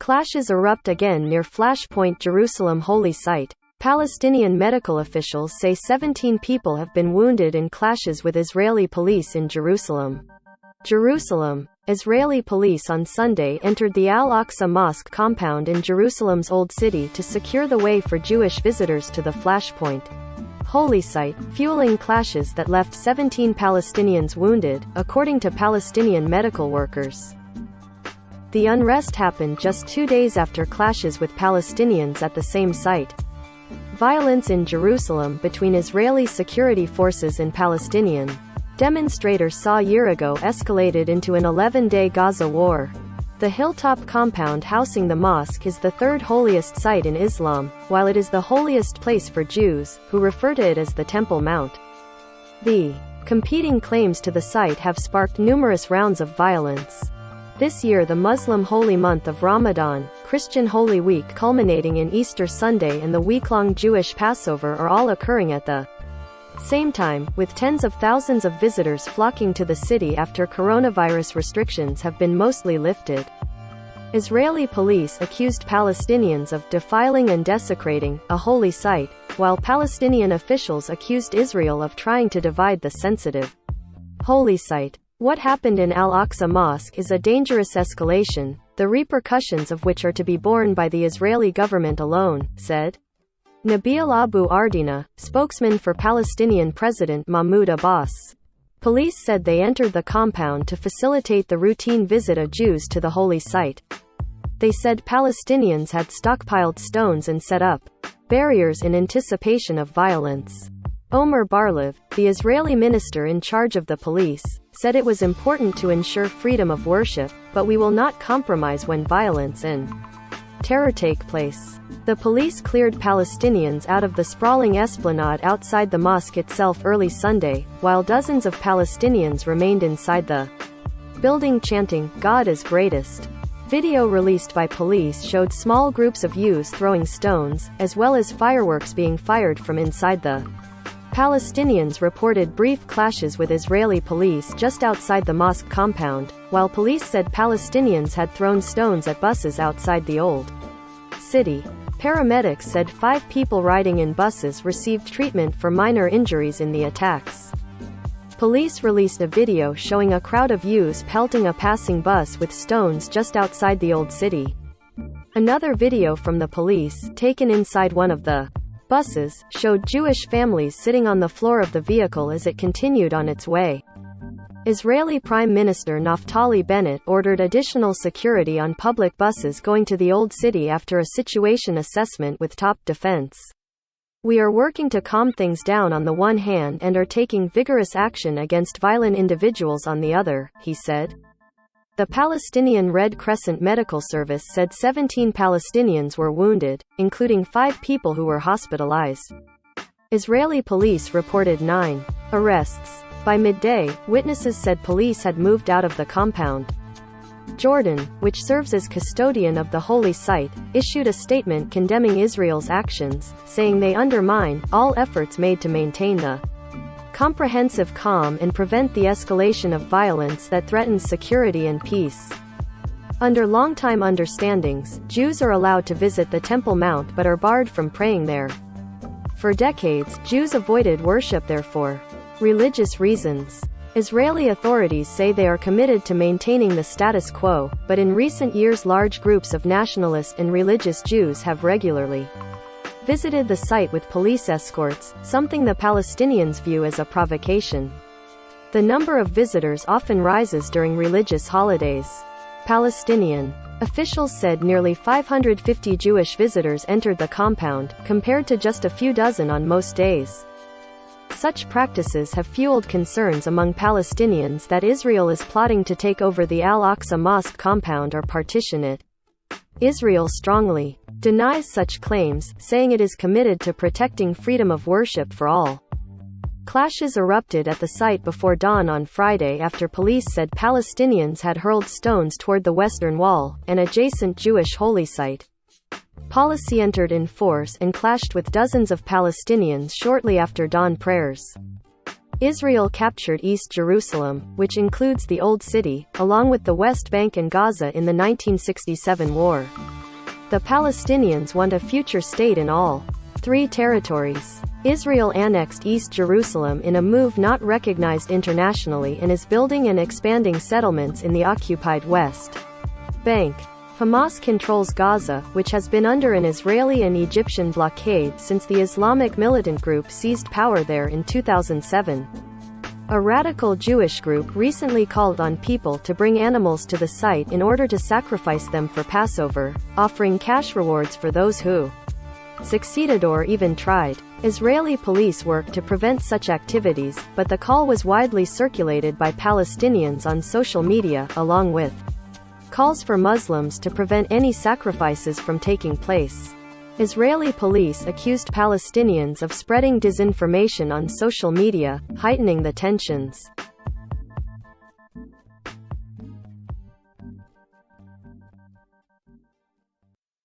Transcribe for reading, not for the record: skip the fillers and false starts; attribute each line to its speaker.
Speaker 1: Clashes erupt again near Flashpoint, Jerusalem Holy Site. Palestinian medical officials say 17 people have been wounded in clashes with Israeli police in Jerusalem. Israeli police on Sunday entered the Al-Aqsa Mosque compound in Jerusalem's Old City to secure the way for Jewish visitors to the Flashpoint Holy Site, fueling clashes that left 17 Palestinians wounded, according to Palestinian medical workers. The unrest happened just 2 days after clashes with Palestinians at the same site. Violence in Jerusalem between Israeli security forces and Palestinian demonstrators saw a year ago escalated into an 11-day Gaza war. The hilltop compound housing the mosque is the third holiest site in Islam, while it is the holiest place for Jews, who refer to it as the Temple Mount. The competing claims to the site have sparked numerous rounds of violence. This year the Muslim holy month of Ramadan, Christian Holy Week culminating in Easter Sunday and the week-long Jewish Passover are all occurring at the same time, with tens of thousands of visitors flocking to the city after coronavirus restrictions have been mostly lifted. Israeli police accused Palestinians of defiling and desecrating a holy site, while Palestinian officials accused Israel of trying to divide the sensitive holy site. What happened in Al-Aqsa Mosque is a dangerous escalation, the repercussions of which are to be borne by the Israeli government alone, said Nabil Abu Ardina, spokesman for Palestinian President Mahmoud Abbas. Police said they entered the compound to facilitate the routine visit of Jews to the holy site. They said Palestinians had stockpiled stones and set up barriers in anticipation of violence. Omer Barlev, the Israeli minister in charge of the police, said it was important to ensure freedom of worship, but we will not compromise when violence and terror take place. The police cleared Palestinians out of the sprawling esplanade outside the mosque itself early Sunday, while dozens of Palestinians remained inside the building chanting, "God is greatest." Video released by police showed small groups of youths throwing stones, as well as fireworks being fired from inside the Palestinians reported brief clashes with Israeli police just outside the mosque compound, while police said Palestinians had thrown stones at buses outside the old city. Paramedics said 5 people riding in buses received treatment for minor injuries in the attacks. Police released a video showing a crowd of youths pelting a passing bus with stones just outside the old city. Another video from the police, taken inside one of the buses, showed Jewish families sitting on the floor of the vehicle as it continued on its way. Israeli Prime Minister Naftali Bennett ordered additional security on public buses going to the Old City after a situation assessment with top defense. "We are working to calm things down on the one hand and are taking vigorous action against violent individuals on the other," he said. The Palestinian Red Crescent Medical Service said 17 Palestinians were wounded, including 5 people who were hospitalized. Israeli police reported 9 arrests. By midday, witnesses said police had moved out of the compound. Jordan, which serves as custodian of the holy site, issued a statement condemning Israel's actions, saying they undermine all efforts made to maintain the comprehensive calm and prevent the escalation of violence that threatens security and peace. Under long-time understandings, Jews are allowed to visit the Temple Mount but are barred from praying there. For decades, Jews avoided worship there for religious reasons. Israeli authorities say they are committed to maintaining the status quo, but in recent years large groups of nationalist and religious Jews have regularly visited the site with police escorts, something the Palestinians view as a provocation. The number of visitors often rises during religious holidays. Palestinian officials said nearly 550 Jewish visitors entered the compound, compared to just a few dozen on most days. Such practices have fueled concerns among Palestinians that Israel is plotting to take over the Al-Aqsa Mosque compound or partition it. Israel strongly denies such claims, saying it is committed to protecting freedom of worship for all. Clashes erupted at the site before dawn on Friday after police said Palestinians had hurled stones toward the Western Wall, an adjacent Jewish holy site. Policy entered in force and clashed with dozens of Palestinians shortly after dawn prayers. Israel captured East Jerusalem, which includes the Old City, along with the West Bank and Gaza in the 1967 war. The Palestinians want a future state in all three territories. Israel annexed East Jerusalem in a move not recognized internationally and is building and expanding settlements in the occupied West Bank. Hamas controls Gaza, which has been under an Israeli and Egyptian blockade since the Islamic militant group seized power there in 2007. A radical Jewish group recently called on people to bring animals to the site in order to sacrifice them for Passover, offering cash rewards for those who succeeded or even tried. Israeli police worked to prevent such activities, but the call was widely circulated by Palestinians on social media, along with calls for Muslims to prevent any sacrifices from taking place. Israeli police accused Palestinians of spreading disinformation on social media, heightening the tensions.